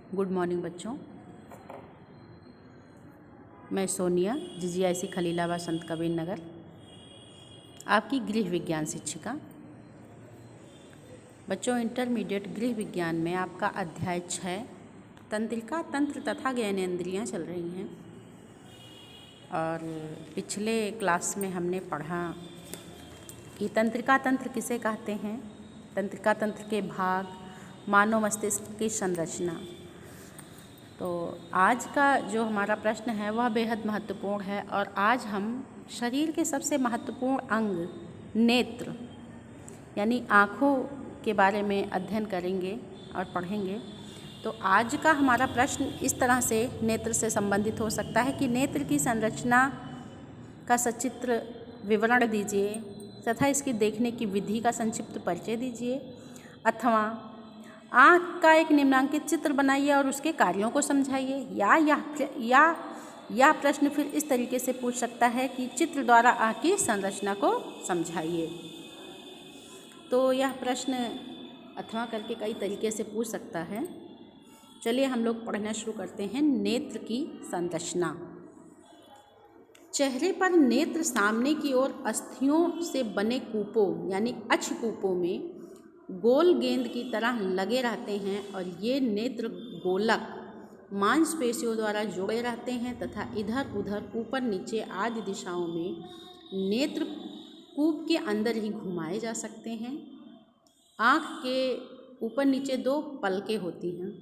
Good morning बच्चों। मैं Sonia GGIC Khalilabad संत कबीर नगर, आपकी गृह विज्ञान शिक्षिका। बच्चों, इंटरमीडिएट गृह विज्ञान में आपका अध्याय 6 तंत्रिका तंत्र तथा ज्ञानेंद्रियाँ चल रही हैं। और पिछले क्लास में हमने पढ़ा कि तंत्रिका तंत्र किसे कहते हैं, तंत्रिका तंत्र के भाग, मानव मस्तिष्क की संरचना। तो आज का जो हमारा प्रश्न है वह बेहद महत्वपूर्ण है और आज हम शरीर के सबसे महत्वपूर्ण अंग नेत्र यानी आँखों के बारे में अध्ययन करेंगे और पढ़ेंगे। तो आज का हमारा प्रश्न इस तरह से नेत्र से संबंधित हो सकता है कि नेत्र की संरचना का सचित्र विवरण दीजिए तथा इसकी देखने की विधि का संक्षिप्त परिचय दीजिए, अथवा आँख का एक निम्नांकित चित्र बनाइए और उसके कार्यों को समझाइए। यह प्रश्न फिर इस तरीके से पूछ सकता है कि चित्र द्वारा आँख की संरचना को समझाइए। तो यह प्रश्न अथवा करके कई तरीके से पूछ सकता है। चलिए हम लोग पढ़ना शुरू करते हैं। नेत्र की संरचना। चेहरे पर नेत्र सामने की ओर अस्थियों से बने कूपों यानी अक्षकूपों में गोल गेंद की तरह लगे रहते हैं और ये नेत्र गोलक मांसपेशियों द्वारा जुड़े रहते हैं तथा इधर उधर ऊपर नीचे आदि दिशाओं में नेत्र कूप के अंदर ही घुमाए जा सकते हैं। आँख के ऊपर नीचे 2 पलकें होती हैं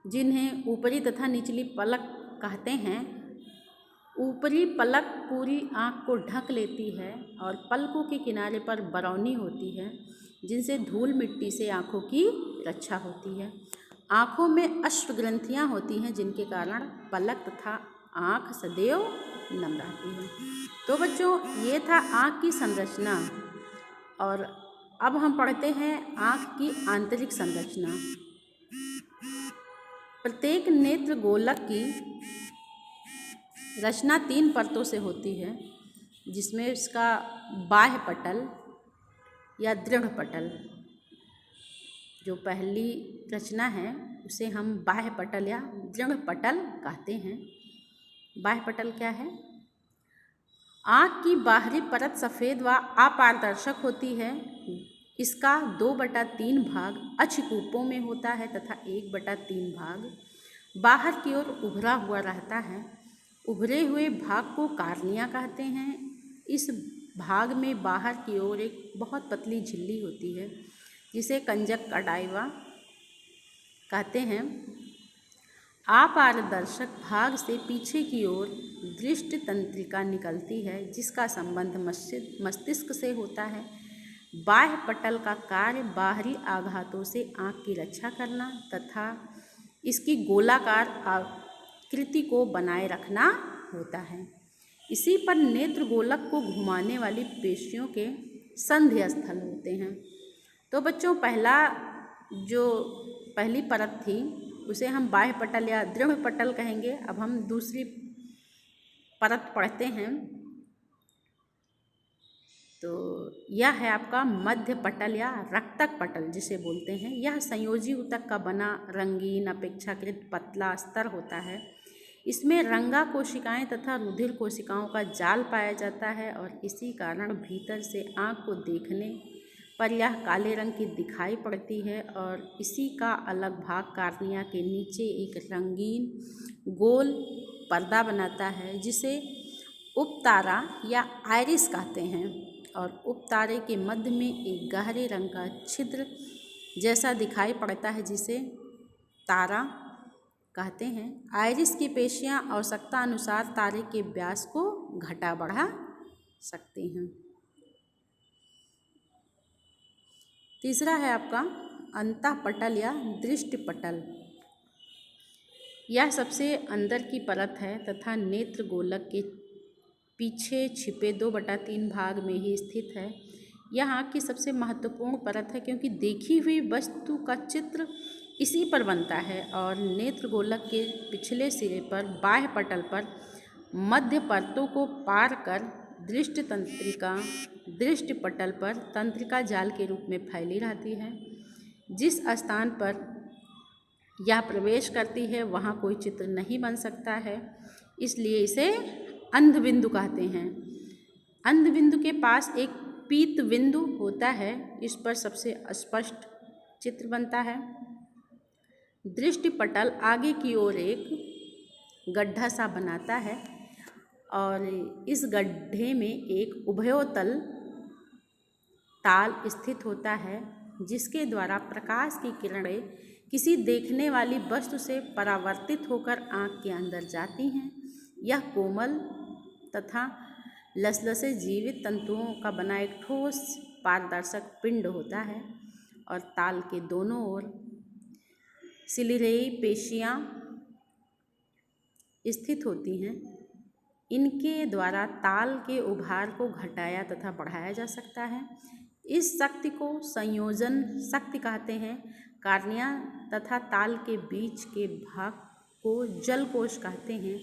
जिन्हें ऊपरी तथा निचली पलक कहते हैं। ऊपरी पलक पूरी आँख को ढक लेती है और पलकों के किनारे पर बरौनी होती है जिनसे धूल मिट्टी से आँखों की रक्षा होती है। आँखों में अश्रु ग्रंथियाँ होती हैं जिनके कारण पलक तथा आँख सदैव नम रहती है। तो बच्चों, ये था आँख की संरचना और अब हम पढ़ते हैं आँख की आंतरिक संरचना। प्रत्येक नेत्र गोलक की रचना 3 परतों से होती है, जिसमें इसका बाह्य पटल या दृढ़ पटल, जो पहली रचना है उसे हम बाह्य पटल या दृढ़ पटल कहते हैं। बाह्य पटल क्या है? आँख की बाहरी परत सफ़ेद व अपारदर्शक होती है। इसका 2/3 भाग अक्षकूपों में होता है तथा 1/3 भाग बाहर की ओर उभरा हुआ रहता है। उभरे हुए भाग को कार्निया कहते हैं। इस भाग में बाहर की ओर एक बहुत पतली झिल्ली होती है जिसे कंजक्टिवा कहते हैं। अपारदर्शक भाग से पीछे की ओर दृष्टि तंत्रिका निकलती है जिसका संबंध मस्तिष्क से होता है। बाह्य पटल का कार्य बाहरी आघातों से आँख की रक्षा करना तथा इसकी गोलाकार आकृति को बनाए रखना होता है। इसी पर नेत्र गोलक को घुमाने वाली पेशियों के संधि स्थल होते हैं। तो बच्चों, पहली परत थी उसे हम बाह्य पटल या दृढ़ पटल कहेंगे। अब हम दूसरी परत पढ़ते हैं। तो यह है आपका मध्य पटल या रक्तक पटल जिसे बोलते हैं। यह संयोजी ऊतक का बना रंगीन अपेक्षाकृत पतला स्तर होता है। इसमें रंगा कोशिकाएं तथा रुधिर कोशिकाओं का जाल पाया जाता है और इसी कारण भीतर से आँख को देखने पर यह काले रंग की दिखाई पड़ती है। और इसी का अलग भाग कार्निया के नीचे एक रंगीन गोल पर्दा बनाता है जिसे उपतारा या आइरिस कहते हैं। और उपतारे के मध्य में एक गहरे रंग का छिद्र जैसा दिखाई पड़ता है जिसे तारा कहते हैं। आइरिस की पेशियाँ आवश्यकता अनुसार तारे के व्यास को घटा बढ़ा सकती हैं। तीसरा है आपका अंतःपटल या दृष्टि पटल। यह सबसे अंदर की परत है तथा नेत्र गोलक के पीछे छिपे 2/3 भाग में ही स्थित है। यह आँख की सबसे महत्वपूर्ण परत है क्योंकि देखी हुई वस्तु का चित्र इसी पर बनता है। और नेत्र गोलक के पिछले सिरे पर बाह्य पटल पर मध्य परतों को पार कर दृष्टि तंत्रिका दृष्टि पटल पर तंत्रिका जाल के रूप में फैली रहती है। जिस स्थान पर यह प्रवेश करती है वहाँ कोई चित्र नहीं बन सकता है, इसलिए इसे अंध बिंदु कहते हैं। अंध बिंदु के पास एक पीत बिंदु होता है, इस पर सबसे स्पष्ट चित्र बनता है। दृष्टि पटल आगे की ओर एक गड्ढा सा बनाता है और इस गड्ढे में एक उभयोतल ताल स्थित होता है, जिसके द्वारा प्रकाश की किरणें किसी देखने वाली वस्तु से परावर्तित होकर आँख के अंदर जाती हैं। यह कोमल तथा लसलसे जीवित तंतुओं का बना एक ठोस पारदर्शक पिंड होता है और ताल के दोनों ओर सिलिरेई पेशियाँ स्थित होती हैं। इनके द्वारा ताल के उभार को घटाया तथा बढ़ाया जा सकता है। इस शक्ति को संयोजन शक्ति कहते हैं। कार्निया तथा ताल के बीच के भाग को जल कोश कहते हैं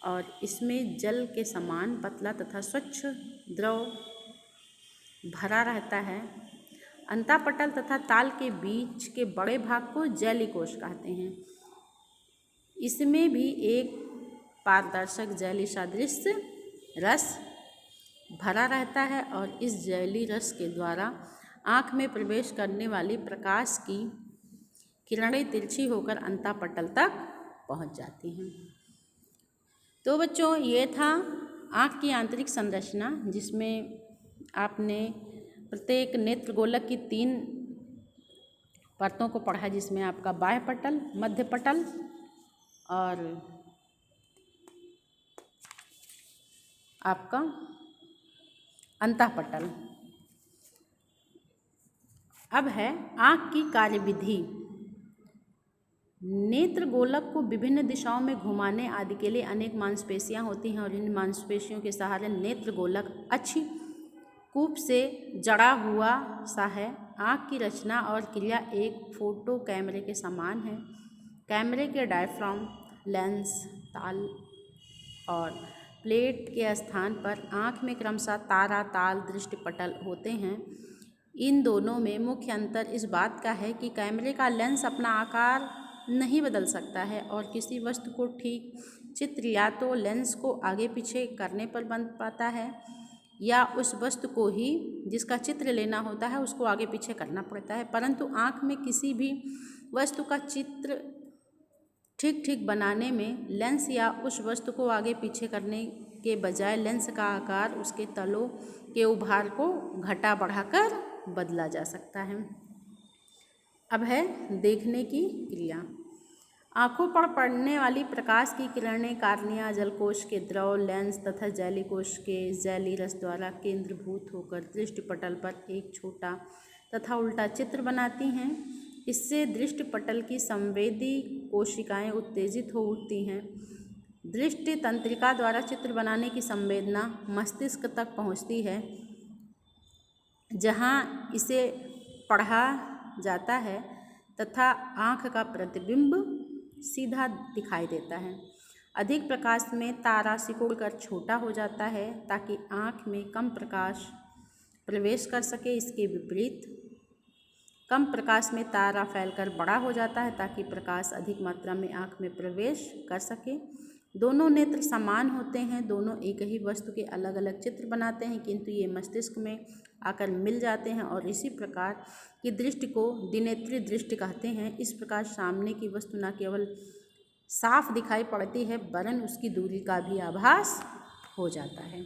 और इसमें जल के समान पतला तथा स्वच्छ द्रव भरा रहता है। अंतःपटल तथा ताल के बीच के बड़े भाग को जैली कोश कहते हैं। इसमें भी एक पारदर्शक जैली सदृश रस भरा रहता है और इस जैली रस के द्वारा आँख में प्रवेश करने वाली प्रकाश की किरणें तिरछी होकर अंतःपटल तक पहुँच जाती हैं। तो बच्चों, ये था आँख की आंतरिक संरचना, जिसमें आपने प्रत्येक नेत्र गोलक की 3 परतों को पढ़ा, जिसमें आपका बाह्य पटल, मध्य पटल और आपका अंतःपटल। अब है आँख की कार्यविधि। नेत्र गोलक को विभिन्न दिशाओं में घुमाने आदि के लिए अनेक मांसपेशियां होती हैं और इन मांसपेशियों के सहारे नेत्र गोलक अच्छी कूप से जड़ा हुआ सा है। आँख की रचना और क्रिया एक फोटो कैमरे के समान है। कैमरे के डायफ्राम, लेंस, ताल और प्लेट के स्थान पर आँख में क्रमशः तारा, ताल, दृष्टिपटल होते हैं। इन दोनों में मुख्य अंतर इस बात का है कि कैमरे का लेंस अपना आकार नहीं बदल सकता है और किसी वस्तु को ठीक चित्र या तो लेंस को आगे पीछे करने पर बन पाता है या उस वस्तु को ही जिसका चित्र लेना होता है उसको आगे पीछे करना पड़ता है। परंतु आँख में किसी भी वस्तु का चित्र ठीक ठीक बनाने में लेंस या उस वस्तु को आगे पीछे करने के बजाय लेंस का आकार उसके तलों के उभार को घटा बढ़ाकर बदला जा सकता है। अब है देखने की क्रिया। आँखों पर पड़ने वाली प्रकाश की किरणें कार्निया, जलकोश के द्रव, लेंस तथा जैली कोश के जैली रस द्वारा केंद्रीभूत होकर दृष्टिपटल पर एक छोटा तथा उल्टा चित्र बनाती हैं। इससे दृष्टिपटल की संवेदी कोशिकाएं उत्तेजित हो उठती हैं। दृष्टि तंत्रिका द्वारा चित्र बनाने की संवेदना मस्तिष्क तक पहुंचती है, जहां इसे पढ़ा जाता है तथा आँख का प्रतिबिंब सीधा दिखाई देता है। अधिक प्रकाश में तारा सिकुड़कर छोटा हो जाता है ताकि आँख में कम प्रकाश प्रवेश कर सके। इसके विपरीत कम प्रकाश में तारा फैलकर बड़ा हो जाता है ताकि प्रकाश अधिक मात्रा में आँख में प्रवेश कर सके। दोनों नेत्र समान होते हैं, दोनों एक ही वस्तु के अलग अलग चित्र बनाते हैं, किंतु ये मस्तिष्क में आकर मिल जाते हैं और इसी प्रकार की दृष्टि को द्विनेत्री दृष्टि कहते हैं। इस प्रकार सामने की वस्तु न केवल साफ दिखाई पड़ती है वरन उसकी दूरी का भी आभास हो जाता है।